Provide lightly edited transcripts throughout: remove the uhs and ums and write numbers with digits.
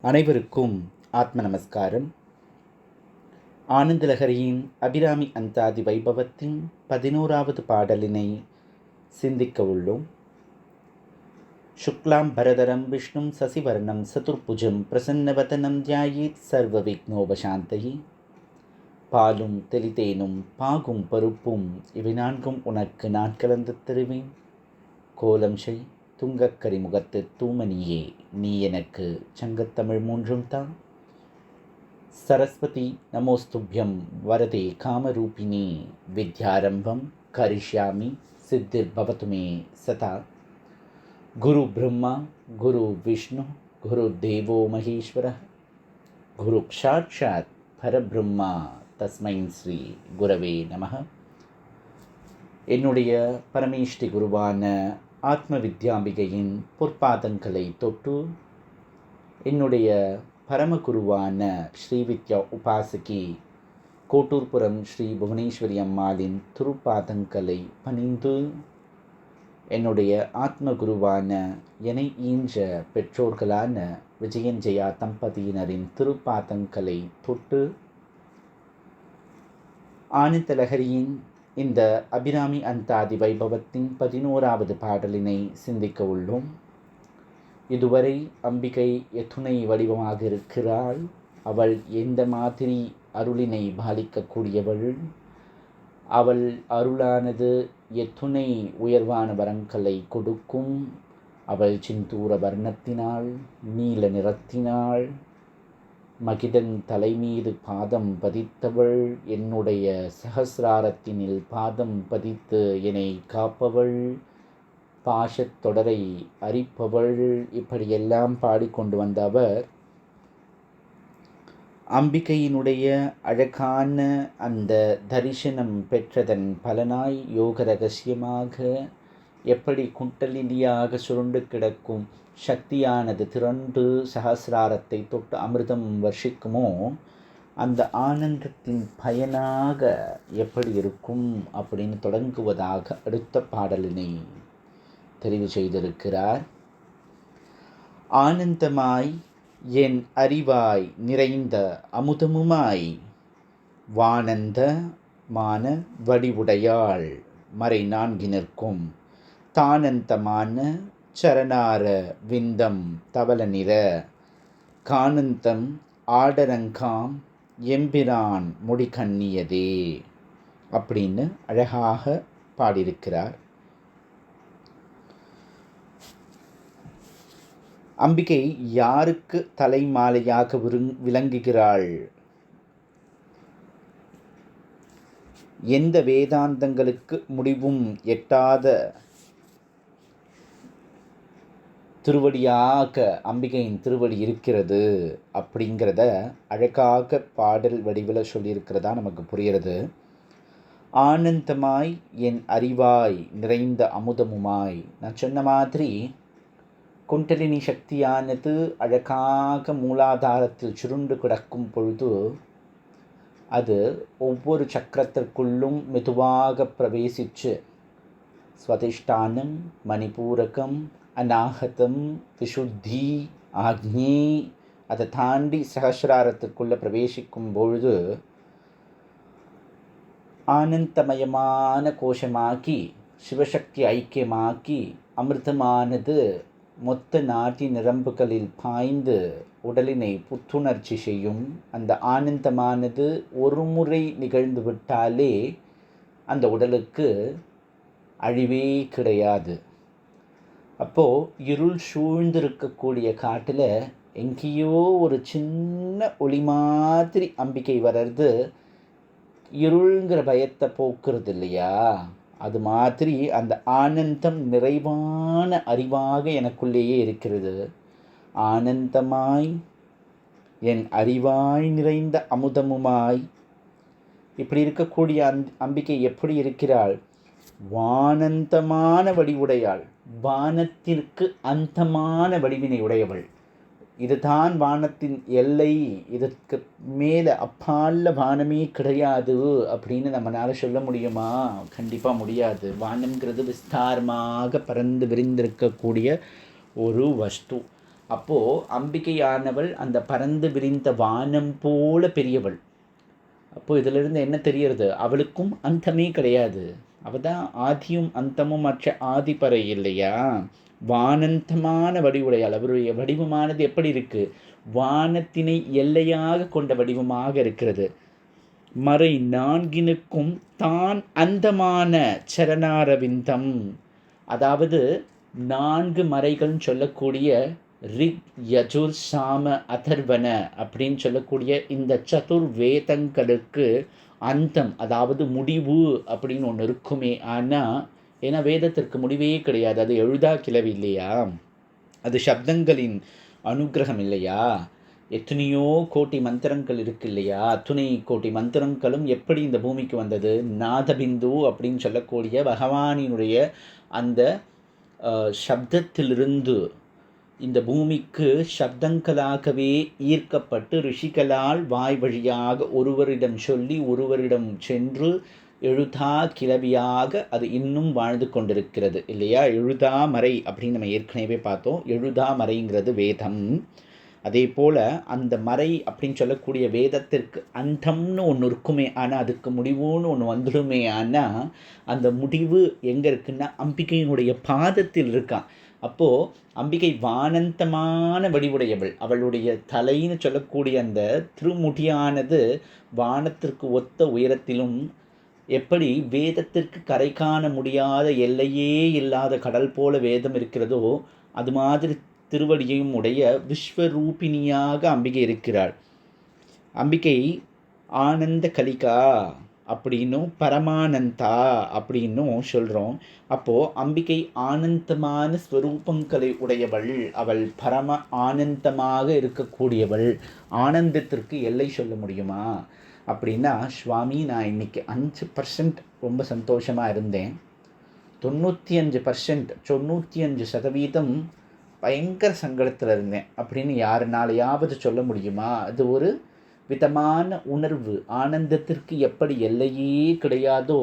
அனைவருக்கும் ஆத்ம நமஸ்காரம். ஆனந்தலஹரியின் அபிராமி அந்தாதி வைபவத்தின் 11வது பாடலினை சிந்திக்க உள்ளோம். சுக்லாம் பரதரம் விஷ்ணும் சசிவர்ணம் சதுர்புஜம் பிரசன்னவதனம் தியாயேத் சர்வ விக்னோபசாந்தயி. பாலும் தெளிதேனும் பாகும் பருப்பும் இவை நான்கும் உனக்கு நான் கலந்து தருவேன். கோலம் செய் துங்கக்கரி முகத்து தூமணியே, நீ எனக்கு சங்கத்தமிழ் மூன்றும் தான். சரஸ்வதி நமோஸ்துப்யம் வரதே காமரூபிணி, வித்யாரம்பம் கரிஷ்யாமி சித்திர் பவத்து மே சதா. குரு பிரம்மா குரு விஷ்ணு குரு தேவோ மகேஸ்வர, குரு சாட்சாத் பரபிரம்மா தஸ்மை ஸ்ரீ குரவே நமः. என்னுடைய பரமேஷ்டி குருவான ஆத்ம வித்யாம்பிகையின் பொற்பாதங்களை தொட்டு என்னுடைய பரமகுருவான ஸ்ரீவித்யா உபாசகி கோட்டூர்புரம் ஸ்ரீ புவனேஸ்வரி அம்மாளின் திருப்பாதங்களை பணிந்து என்னுடைய ஆத்ம குருவான என்னை ஈன்ற பெற்றோர்களான விஜயஞ்சயா தம்பதியினரின் திருப்பாதங்களை தொட்டு ஆனந்தலஹரியின் இந்த அபிராமி அந்தாதி வைபவத்தின் 11வது பாடலினை சிந்திக்க உள்ளோம். இதுவரை அம்பிகை எத்துணை வடிவமாக இருக்கிறாள், அவள் எந்த மாதிரி அருளினை பாலிக்கக்கூடியவள், அவள் அருளானது எத்துணை உயர்வான வரங்களை கொடுக்கும், அவள் சிந்தூர வர்ணத்தினாள், நீல நிறத்தினாள், மகிதன் தலைமீது பாதம் பதித்தவள், என்னுடைய சகசிராரத்தினில் பாதம் பதித்து என்னை காப்பவள், பாசத் தொடரை அரிப்பவள், இப்படியெல்லாம் பாடிக்கொண்டு வந்த அவர் அம்பிகையினுடைய அழகான அந்த தரிசனம் பெற்றதன் பலனாய் யோக ரகசியமாக எப்படி குண்டலினியாக சுருண்டு கிடக்கும் சக்தியானது திரண்டு சகசிராரத்தை தொட்டு அமிர்தம் வர்ஷிக்குமோ, அந்த ஆனந்தத்தின் பயனாக எப்படி இருக்கும் அப்படின்னு தொடங்குவதாக அடுத்த பாடலினை தெரிவு செய்திருக்கிறார். ஆனந்தமாய் என் அறிவாய் நிறைந்த அமுதமுமாய் வானந்த மான வடிவுடையாள் மறை நான்கினர்க்கும் தானந்தமான சரணார விந்தம் தவள நிற கானந்தம் ஆடரங்காம் எம்பிரான் முடிகண்ணியதே அப்படின்னு அழகாக பாடியிருக்கிறார். அம்பிகை யாருக்கு தலைமாலையாக விளங்குகிறாள்? எந்த வேதாந்தங்களுக்கு முடிவும் எட்டாத திருவடியாக அம்பிகையின் திருவடி இருக்கிறது அப்படிங்கிறத அழகாக பாடல் வடிவில் சொல்லியிருக்கிறதா நமக்கு புரிகிறது. ஆனந்தமாய் என் அறிவாய் நிறைந்த அமுதமுமாய், நான் சொன்ன மாதிரி குண்டலினி சக்தியானது அழகாக மூலாதாரத்தில் சுருண்டு கிடக்கும் பொழுது அது ஒவ்வொரு சக்கரத்திற்குள்ளும் மெதுவாக பிரவேசித்து ஸ்வதிஷ்டானம், மணிபூரகம், அநாகதம், விசுத்தி, ஆக்னி, அதை தாண்டி சகசிராரத்திற்குள்ளே பிரவேசிக்கும் பொழுது ஆனந்தமயமான கோஷமாக்கி சிவசக்தி ஐக்கியமாக்கி அமிர்தமானது மொத்த நாட்டி நிரம்புகளில் பாய்ந்து உடலினை புத்துணர்ச்சி செய்யும். அந்த ஆனந்தமானது ஒரு முறை நிகழ்ந்து விட்டாலே அந்த உடலுக்கு அழிவே கிடையாது. அப்போது இருள் சூழ்ந்திருக்கக்கூடிய காட்டில் எங்கேயோ ஒரு சின்ன ஒளி மாதிரி அம்பிகை வர்றது இருள்ங்கிற பயத்தை போக்குறது இல்லையா? அது மாதிரி அந்த ஆனந்தம் நிறைவான அறிவாக எனக்குள்ளேயே இருக்கிறது. ஆனந்தமாய் என் அறிவாய் நிறைந்த அமுதமுமாய், இப்படி இருக்கக்கூடிய அம்பிகை எப்படி இருக்கிறாள்? வானந்தமான வடிவுடையாள், வானத்திற்கு அந்தமான வடிவினை உடையவள். இதுதான் வானத்தின் எல்லை, இதற்கு மேலே அப்பால வானமே கிடையாது அப்படின்னு நம்மளால் சொல்ல முடியுமா? கண்டிப்பாக முடியாது. வானம்ங்கிறது விஸ்தாரமாக பறந்து விரிந்திருக்கக்கூடிய ஒரு வஸ்து. அப்போது அம்பிகையானவள் அந்த பறந்து விரிந்த வானம் போல பெரியவள். அப்போது இதிலிருந்து என்ன தெரியறது? அவளுக்கும் அந்தமே கிடையாது. அவள் தான் ஆதியும் அந்தமும் மற்ற ஆதிப்பறை இல்லையா? வானந்தமான வடிவுடையாள். அவருடைய வடிவமானது எப்படி இருக்கு? வானத்தினை எல்லையாக கொண்ட வடிவமாக இருக்கிறது. மறை நான்கினுக்கும் தான் அந்தமான சரணாரவிந்தம், அதாவது 4 மறைகள்னு சொல்லக்கூடிய ரிக் யஜுர் சாம அதர்வன அப்படின்னு சொல்லக்கூடிய இந்த சதுர்வேதங்களுக்கு அந்தம், அதாவது முடிவு அப்படின்னு ஒன்று இருக்குமே. ஆனால் ஏன்னா வேதத்திற்கு முடிவே கிடையாது. அது எழுதா கிளவி இல்லையா? அது சப்தங்களின் அனுகிரகம் இல்லையா? எத்தனையோ கோட்டி மந்திரங்கள் இருக்கு இல்லையா? அத்துணை கோட்டி மந்திரங்களும் எப்படி இந்த பூமிக்கு வந்தது? நாதபிந்து அப்படின்னு சொல்லக்கூடிய பகவானினுடைய அந்த சப்தத்திலிருந்து இந்த பூமிக்கு சப்தங்களாகவே ஈர்க்கப்பட்டு ரிஷிகளால் வாய் வழியாக ஒருவரிடம் சொல்லி ஒருவரிடம் சென்று எழுதா கிளவியாக அது இன்னும் வாழ்ந்து கொண்டிருக்கிறது இல்லையா? எழுதா மறை அப்படின்னு நம்ம ஏற்கனவே பார்த்தோம். எழுதா மறைங்கிறது வேதம். அதே போல் அந்த மறை அப்படின்னு சொல்லக்கூடிய வேதத்திற்கு அந்தம்னு ஒன்று இருக்குமே, ஆனால் அதுக்கு முடிவுன்னு ஒன்று வந்துடுமே. ஆனால் அந்த முடிவு எங்கே இருக்குன்னா அம்பிகையினுடைய பாதத்தில் இருக்கான். அப்போது அம்பிகை வானந்தமான வடிவுடையவள். அவளுடைய தலைன்னு சொல்லக்கூடிய அந்த திருமுடியானது வானத்திற்கு ஒத்த உயரத்திலும், எப்படி வேதத்திற்கு கரை காண முடியாத எல்லையே இல்லாத கடல் போல வேதம் இருக்கிறதோ அது மாதிரி திருவடியையும் உடைய விஸ்வரூபிணியாக அம்பிகை இருக்கிறாள். அம்பிகை ஆனந்த கலிகா அப்படின்னும் பரமானந்தா அப்படின்னும் சொல்கிறோம். அப்போது அம்பிகை ஆனந்தமான ஸ்வரூபங்களை உடையவள். அவள் பரம ஆனந்தமாக இருக்கக்கூடியவள். ஆனந்தத்திற்கு எல்லை சொல்ல முடியுமா அப்படின்னா, சுவாமி நான் இன்றைக்கி 5% ரொம்ப சந்தோஷமாக இருந்தேன், 95% 95% பயங்கர சங்கடத்தில் இருந்தேன் அப்படின்னு யாருனாலையாவது சொல்ல முடியுமா? அது ஒரு விதமான உணர்வு. ஆனந்தத்திற்கு எப்படி எல்லையே கிடையாதோ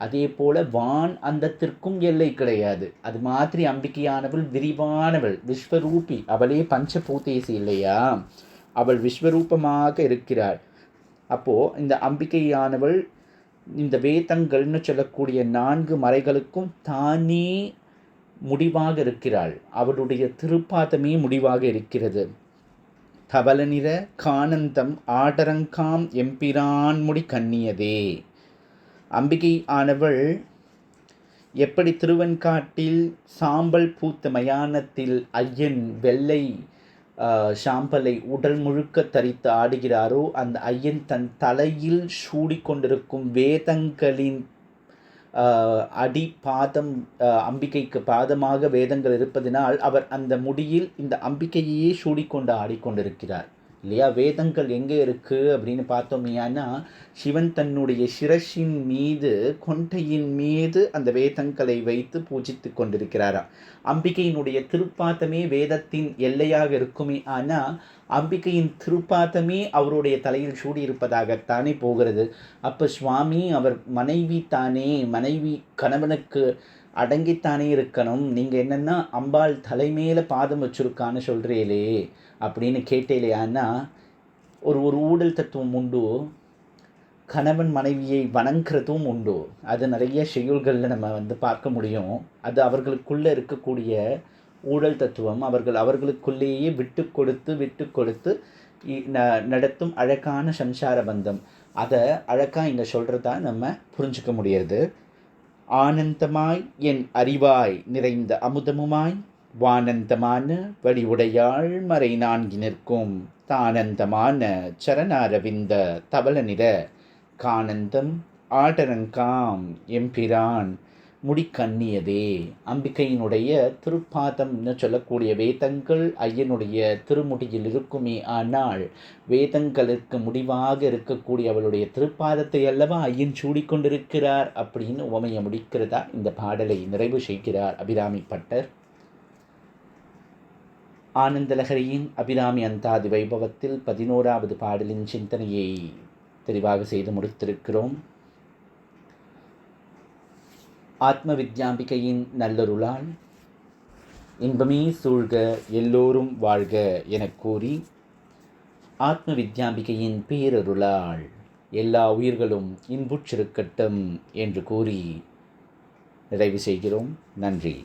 அதே போல் வான் அந்தத்திற்கும் எல்லை கிடையாது. அது மாதிரி அம்பிகையானவள் விரிவானவள், விஸ்வரூபி. அவளே பஞ்சபூதேசி இல்லையா? அவள் விஸ்வரூபமாக இருக்கிறாள். அப்போது இந்த அம்பிகையானவள் இந்த வேதங்கள்னு சொல்லக்கூடிய 4 மறைகளுக்கும் தானே முடிவாக இருக்கிறாள். அவளுடைய திருப்பாதமே முடிவாக இருக்கிறது. தவளநிற கானந்தம் ஆடரங்காம் எம்பிரான் முடி கண்ணியதே. அம்பிகை ஆனவள் எப்படி திருவெண்காட்டில் சாம்பல் பூத்த மயானத்தில் ஐயன் வெள்ளை சாம்பலை உடல் முழுக்க தரித்து ஆடுகிறாரோ, அந்த ஐயன் தன் தலையில் சூடிக்கொண்டிருக்கும் வேதங்களின் அடி பாதம், அம்பிகைக்கு பாதமாக வேதங்கள் இருப்பதினால் அவர் அந்த முடியில் இந்த அம்பிகையே சூடிக்கொண்டு ஆடிக்கொண்டிருக்கிறார் இல்லையா? வேதங்கள் எங்கே இருக்குது அப்படின்னு பார்த்தோமையானா, சிவன் தன்னுடைய சிரசின் மீது கொண்டையின் மீது அந்த வேதங்களை வைத்து பூஜித்து கொண்டிருக்கிறாரா. அம்பிகையினுடைய திருப்பாதமே வேதத்தின் எல்லையாக இருக்குமே. ஆனால் அம்பிகையின் திருப்பாதமே அவருடைய தலையில் சூடியிருப்பதாகத்தானே போகிறது. அப்போ சுவாமி அவர் மனைவி தானே, மனைவி கணவனுக்கு அடங்கித்தானே இருக்கணும். நீங்கள் என்னென்னா அம்பாள் தலைமையில் பாதம் வச்சுருக்கான்னு சொல்கிறீங்களே அப்படின்னு கேட்டேலையான்னா, ஒரு ஊடல் தத்துவம் உண்டு. கணவன் மனைவியை வணங்குறதும் உண்டு. அது நிறைய செய்யுள்களில் நம்ம பார்க்க முடியும். அது அவர்களுக்குள்ளே இருக்கக்கூடிய ஊழல் தத்துவம். அவர்களுக்குள்ளேயே விட்டு கொடுத்து நடத்தும் அழகான சம்சார பந்தம். அதை அழகாக இங்கே சொல்கிறதா நம்ம புரிஞ்சுக்க முடியாது. ஆனந்தமாய் என் அறிவாய் நிறைந்த அமுதமுமாய் வானந்தமான வடிவுடையாள் மறை நான்கினிற்கும் தானந்தமான சரணாரவிந்த தவள நிற கானந்தம் ஆடரங்காம் எம்பிரான் முடிக்கண்ணியதே. அம்பிகையினுடைய திருப்பாதம்னு சொல்லக்கூடிய வேதங்கள் ஐயனுடைய திருமுடியில் இருக்குமே. ஆனால் வேதங்களுக்கு முடிவாக இருக்கக்கூடிய அவளுடைய திருப்பாதத்தை அல்லவா ஐயன் சூடிக்கொண்டிருக்கிறார் அப்படின்னு உவமையை முடிக்கிறதா இந்த பாடலை நிறைவு செய்கிறார் அபிராமி பட்டர். ஆனந்தலகரியின் அபிராமி அந்தாதி வைபவத்தில் 11வது பாடலின் சிந்தனையை தெளிவாக செய்து முடித்திருக்கிறோம். ஆத்ம வித்யாம்பிகையின் நல்லருளால் இன்பமே சூழ்க எல்லோரும் வாழ்க எனக் கூறி ஆத்ம வித்யாம்பிகையின் பேரருளால் எல்லா உயிர்களும் இன்புற்றிருக்கட்டும் என்று கூறி நிறைவு செய்கிறோம். நன்றி.